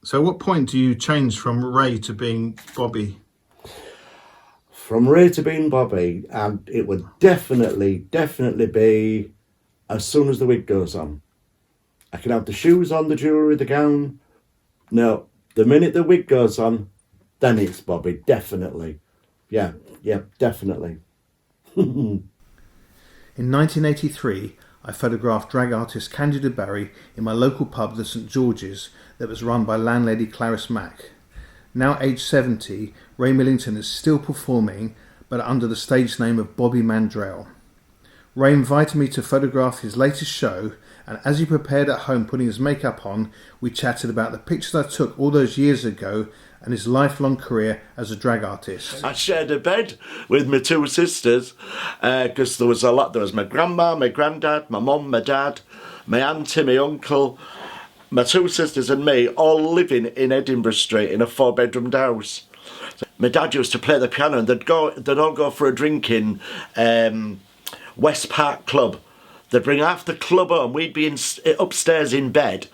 So what point do you change from Ray to being Bobby? From Ray to being Bobby, and it would definitely be as soon as the wig goes on. I can have the shoes on, the jewellery, the gown. No, the minute the wig goes on, then it's Bobby, definitely. Yeah, definitely. In 1983, I photographed drag artist Kandy de Barry in my local pub, the St George's, that was run by landlady Clarice Mack. Now aged 70, Ray Millington is still performing, but under the stage name of Bobby Mandrell. Ray invited me to photograph his latest show, and as he prepared at home putting his makeup on, we chatted about the pictures I took all those years ago and his lifelong career as a drag artist. I shared a bed with my two sisters because there was a lot. There was my grandma, my granddad, my mum, my dad, my auntie, my uncle, my two sisters and me, all living in Edinburgh Street in a 4-bedroomed house. My dad used to play the piano, and they'd all go for a drink in West Park Club. They'd bring half the club home, we'd be upstairs in bed,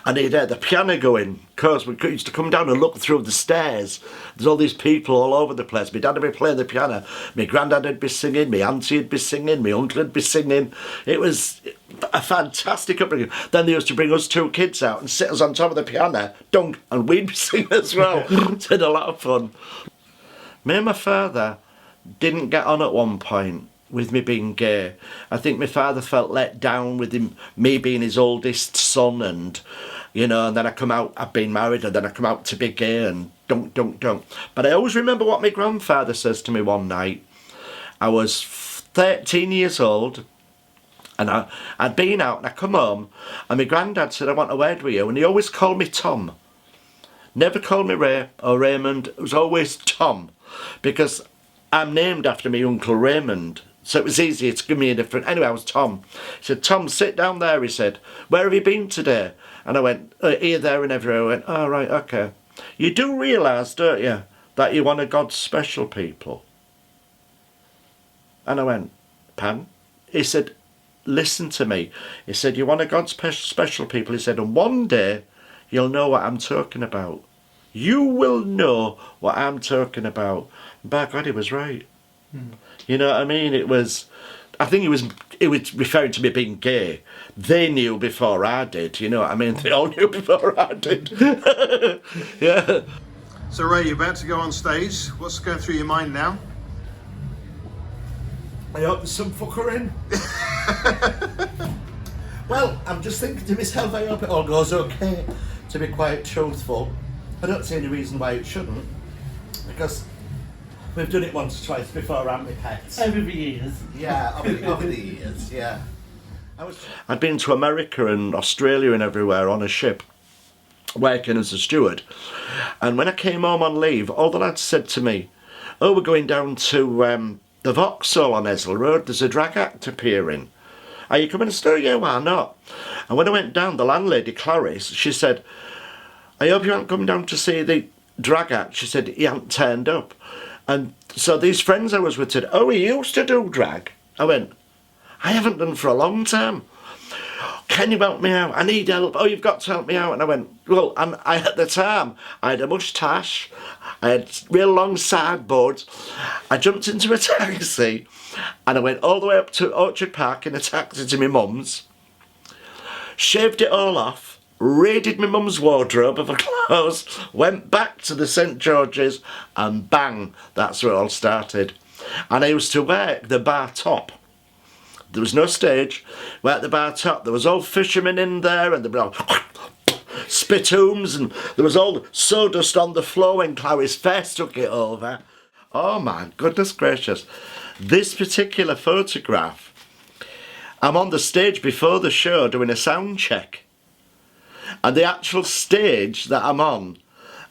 and he'd hear the piano going. Of course, we used to come down and look through the stairs. There's all these people all over the place. My dad would be playing the piano, my granddad would be singing, my auntie would be singing, my uncle would be singing. It was a fantastic upbringing. Then they used to bring us two kids out and sit us on top of the piano, dunk, and we'd be singing as well. It had a lot of fun. Me and my father didn't get on at one point with me being gay. I think my father felt let down with me being his oldest son, and and then I come out, I've been married, and then I come out to be gay, and don't. But I always remember what my grandfather says to me one night. I was 13 years old, and I'd been out, and I come home, and my granddad said, I want a word with you, and he always called me Tom. Never called me Ray or Raymond, it was always Tom, because I'm named after my uncle Raymond. So it was easier to give me a different... Anyway, I was Tom. He said, Tom, sit down there, he said. Where have you been today? And I went, here, there and everywhere. I went, oh, right, okay. You do realise, don't you, that you're one of God's special people? And I went, Pan? He said, listen to me. He said, you're one of God's special people. He said, and one day you'll know what I'm talking about. You will know what I'm talking about. And by God, he was right. You know what I mean? I think it was referring to me being gay. They knew before I did, you know what I mean? They all knew before I did. Yeah. So Ray, you're about to go on stage. What's going through your mind now? I hope there's some fucker in. Well, I'm just thinking to myself, I hope it all goes okay, to be quite truthful. I don't see any reason why it shouldn't, because we've done it once or twice before, haven't we, pets? Over the years. Yeah, over the years, yeah. I'd been to America and Australia and everywhere on a ship, working as a steward. And when I came home on leave, all the lads said to me, oh, we're going down to the Vauxhall on Ezel Road, there's a drag act appearing. Are you coming to stay? Yeah, why not? And when I went down, the landlady, Clarice, she said, I hope you aren't coming down to see the drag act. She said, he hadn't turned up. And so these friends I was with said, oh, he used to do drag. I went, I haven't done for a long time. Can you help me out? I need help. Oh, you've got to help me out. And I went, well, at the time, I had a moustache, I had real long sideboards. I jumped into a taxi and I went all the way up to Orchard Park in a taxi to my mum's, shaved it all off, raided my mum's wardrobe of her clothes, went back to the St George's, and bang, that's where it all started. And I used to work the bar top. There was no stage. We're at the bar top. There was all fishermen in there, and there were all spittoons, and there was all sawdust on the floor when Clarice first took it over. Oh my goodness gracious. This particular photograph, I'm on the stage before the show doing a sound check. And the actual stage that I'm on,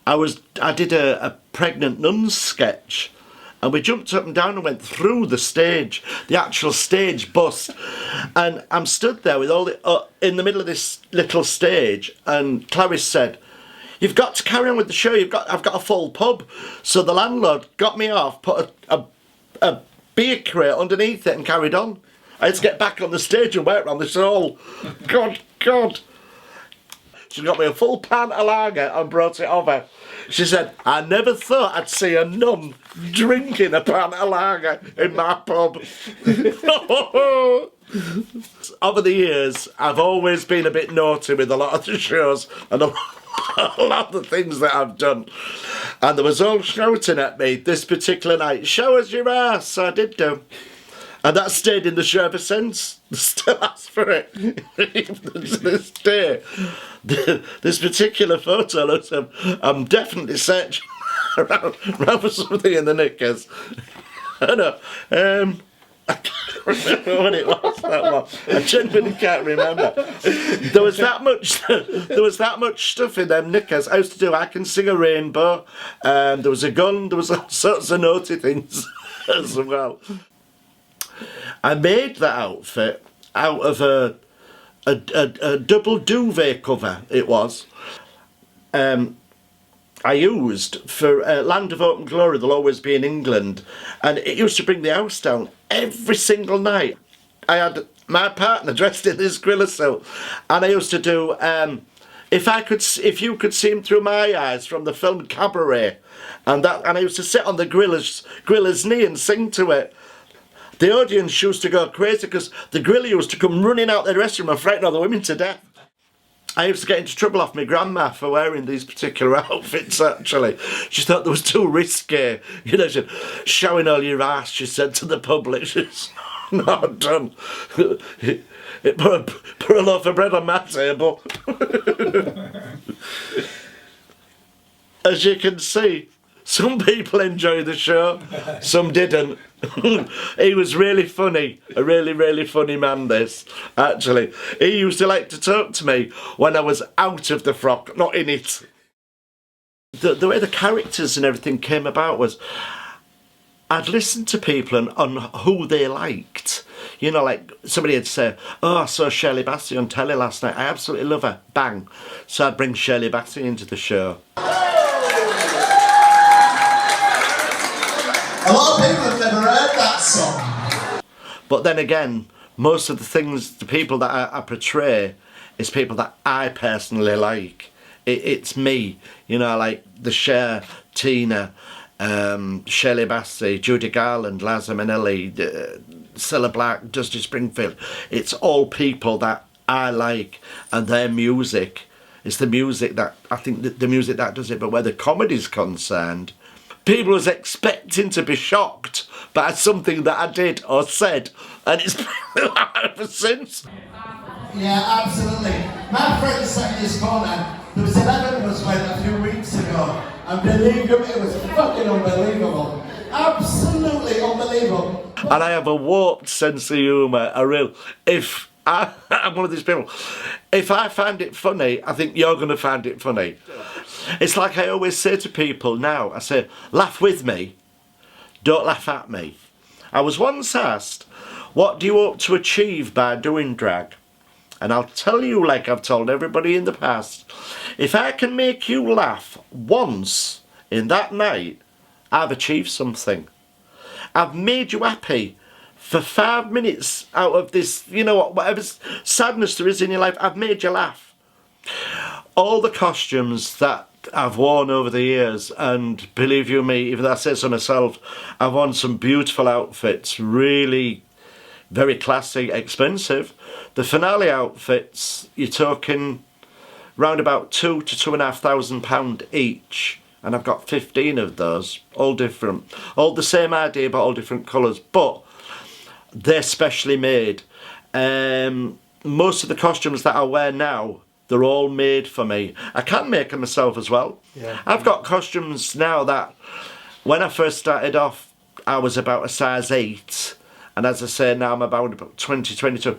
I did a pregnant nun sketch. And we jumped up and down and went through the stage, the actual stage bus. And I'm stood there with all in the middle of this little stage. And Clarice said, you've got to carry on with the show. I've got a full pub. So the landlord got me off, put a beer crate underneath it and carried on. I had to get back on the stage and work around this all. God. She got me a full pint of lager and brought it over. She said, I never thought I'd see a nun drinking a pint of lager in my pub. Over the years, I've always been a bit naughty with a lot of the shows and a lot of the things that I've done. And there was all shouting at me this particular night, show us your ass. So I did do. And that stayed in the show ever since. Still ask for it. Even to this day. This particular photo looks, I'm definitely searching around for something in the knickers. I know. I can't remember what it was. That one. I genuinely can't remember. There was that much stuff in them knickers. I used to do I Can Sing a Rainbow. There was a gun. There was all sorts of naughty things as well. I made that outfit out of a double duvet cover. It was. I used for Land of Hope and Glory. They'll always be in England, and it used to bring the house down every single night. I had my partner dressed in this gorilla suit, and I used to do if you could see him through my eyes from the film Cabaret, and I used to sit on the gorilla's knee and sing to it. The audience used to go crazy because the gorilla used to come running out the dressing room and frighten all the women to death. I used to get into trouble off my grandma for wearing these particular outfits, actually. She thought they was too risky. You know, she said, showing all your ass, she said to the public. She's not done. Put a loaf of bread on my table. As you can see, some people enjoy the show, some didn't. He was really funny, a really, really funny man, this, actually. He used to like to talk to me when I was out of the frock, not in it. The way the characters and everything came about was, I'd listen to people on who they liked. You know, like somebody would say, oh, I saw Shirley Bassey on telly last night. I absolutely love her. Bang. So I'd bring Shirley Bassey into the show. A lot of people have never heard that song. But then again, most of the people that I portray is people that I personally like. It's me, you know, like the Cher, Tina, Shirley Bassey, Judy Garland, Liza Minnelli, Cilla Black, Dusty Springfield. It's all people that I like, and their music is the music that, I think the music that does it. But where the comedy's concerned, people was expecting to be shocked by something that I did or said, and it's been like ever since. Yeah, absolutely. My friend sat in his corner. There was 11 of us went a few weeks ago, and believe him, it was fucking unbelievable. Absolutely unbelievable. And I have a warped sense of humour, I'm one of these people. If I find it funny, I think you're going to find it funny. It's like I always say to people now, I say, laugh with me, don't laugh at me. I was once asked, what do you hope to achieve by doing drag? And I'll tell you, like I've told everybody in the past, if I can make you laugh once in that night, I've achieved something. I've made you happy for 5 minutes out of this, you know, whatever sadness there is in your life, I've made you laugh. All the costumes that I've worn over the years, and believe you me, even though I say so myself, I've worn some beautiful outfits, really very classy, expensive. The finale outfits, you're talking round about £2,000 to £2,500 each, and I've got 15 of those, all different, all the same idea but all different colours, but they're specially made. Most of the costumes that I wear now, they're all made for me. I can make them myself as well. Yeah. I've got costumes now that, when I first started off, I was about a size 8. And as I say, now I'm about 20, 22.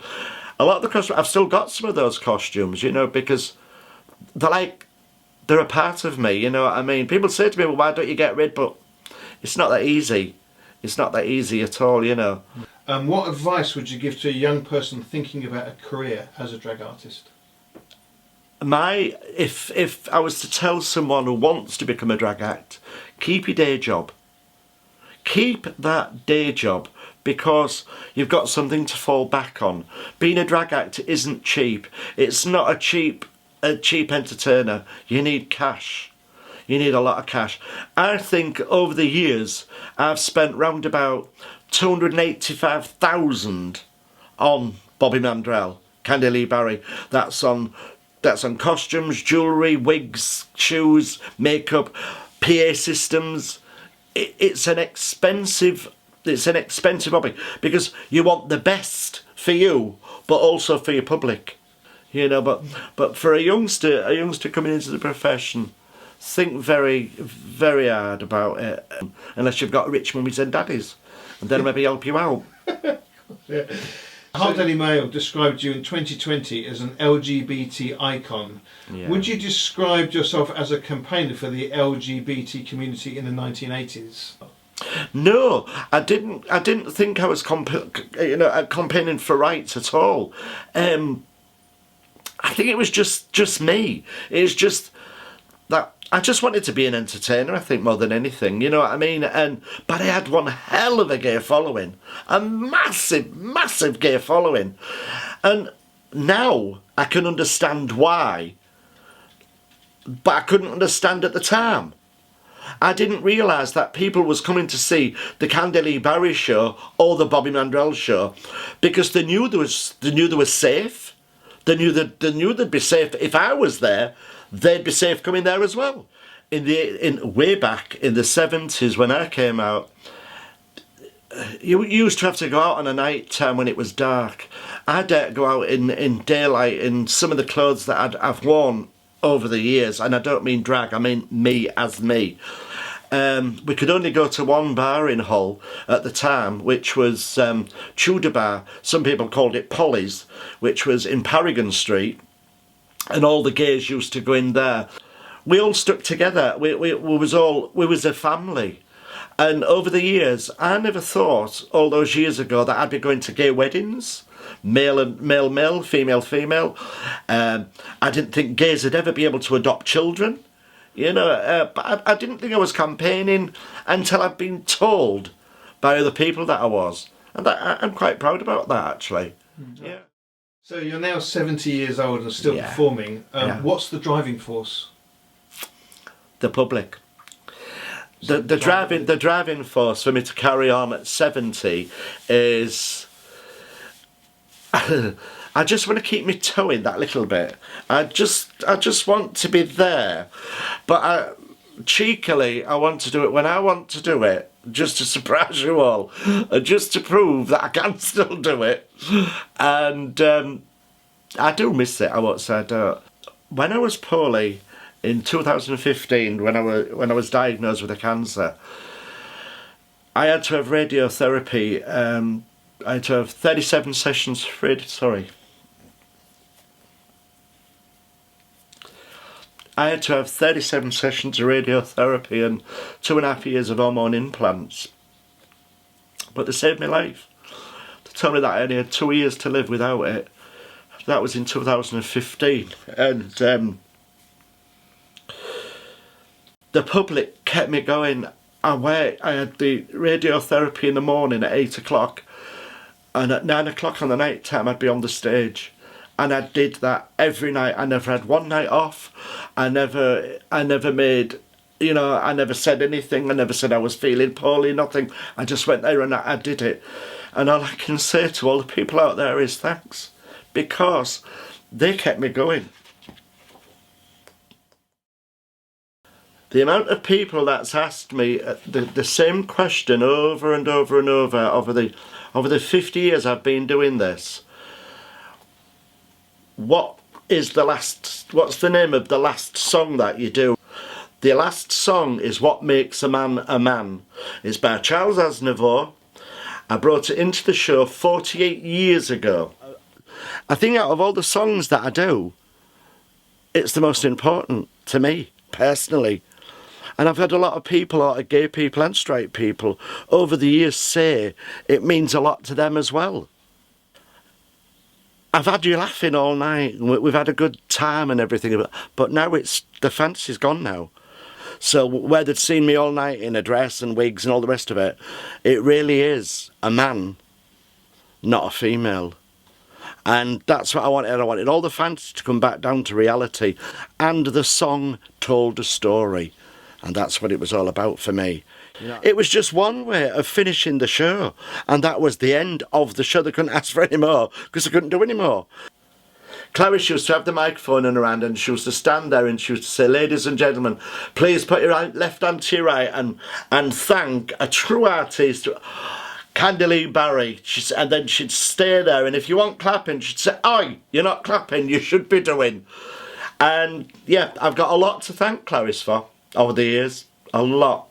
A lot of the costumes, I've still got some of those costumes, you know, because they're a part of me, you know what I mean? People say to me, well, why don't you get rid? But it's not that easy. It's not that easy at all, you know. What advice would you give to a young person thinking about a career as a drag artist? If I was to tell someone who wants to become a drag act, keep your day job. Keep that day job, because you've got something to fall back on. Being a drag act isn't cheap. It's not a cheap a cheap entertainer, you need cash. You need a lot of cash. I think over the years, I've spent round about 285,000 on Bobby Mandrell, Kandy de Barry. That's on costumes, jewellery, wigs, shoes, makeup, PA systems. It's an expensive hobby because you want the best for you, but also for your public. You know, but for a youngster coming into the profession, think very, very hard about it, unless you've got rich mummies and daddies, and then maybe help you out. Yeah. Hard Daily Mail described you in 2020 as an LGBT icon. Yeah. Would you describe yourself as a campaigner for the LGBT community in the 1980s? No, I didn't think I was campaigning for rights at all. I think it was just me. It was just that I just wanted to be an entertainer, I think, more than anything, you know what I mean? But I had one hell of a gay following, a massive, massive gay following. And now I can understand why, but I couldn't understand at the time. I didn't realise that people was coming to see the Kandy de Barry show or the Bobby Mandrell show because they knew they were safe. They knew they'd be safe if I was there. They'd be safe coming there as well. Way back in the 70s when I came out, you used to have to go out on a night time when it was dark. I dared go out in daylight in some of the clothes that I've worn over the years, and I don't mean drag, I mean me as me. We could only go to one bar in Hull at the time, which was Tudor Bar. Some people called it Polly's, which was in Paragon Street. And all the gays used to go in there. We all stuck together. We was a family. And over the years, I never thought, all those years ago, that I'd be going to gay weddings, male, female. I didn't think gays would ever be able to adopt children. You know, but I didn't think I was campaigning until I'd been told by other people that I was. And I'm quite proud about that, actually. Mm-hmm. Yeah. So you're now 70 years old and still performing. What's the driving force? The public. The driving force for me to carry on at 70 is I just want to keep me toeing that little bit. I just want to be there, but cheekily I want to do it when I want to do it, just to surprise you all, just to prove that I can still do it. And I do miss it, I won't say I don't. When I was poorly in 2015, when I was diagnosed with a cancer, I had to have radiotherapy. I had to have 37 sessions I had to have 37 sessions of radiotherapy and 2.5 years of hormone implants. But they saved my life. They told me that I only had 2 years to live without it. That was in 2015. And the public kept me going. I had the radiotherapy in the morning at 8 o'clock. And at 9 o'clock on the night time, I'd be on the stage. And I did that every night. I never had one night off. I never made, you know, I never said anything. I never said I was feeling poorly, nothing. I just went there and I did it. And all I can say to all the people out there is thanks. Because they kept me going. The amount of people that's asked me the same question over and over and over the 50 years I've been doing this. What's the name of the last song that you do? The last song is What Makes a Man a Man. It's by Charles Aznavour. I brought it into the show 48 years ago. I think out of all the songs that I do, it's the most important to me, personally. And I've had a lot of people, a lot of gay people and straight people, over the years say it means a lot to them as well. I've had you laughing all night, and we've had a good time and everything, but now the fantasy's gone now. So where they'd seen me all night in a dress and wigs and all the rest of it, it really is a man, not a female. And that's what I wanted. I wanted all the fans to come back down to reality. And the song told a story. And that's what it was all about for me. It was just one way of finishing the show. And that was the end of the show. They couldn't ask for any more because they couldn't do any more. Clarice used to have the microphone in her hand and she used to stand there and she used to say, ladies and gentlemen, please put your left hand to your right and thank a true artist, Kandy de Barry. And then she'd stay there, and if you want clapping, she'd say, oi, you're not clapping, you should be doing. And yeah, I've got a lot to thank Clarice for over the years. A lot.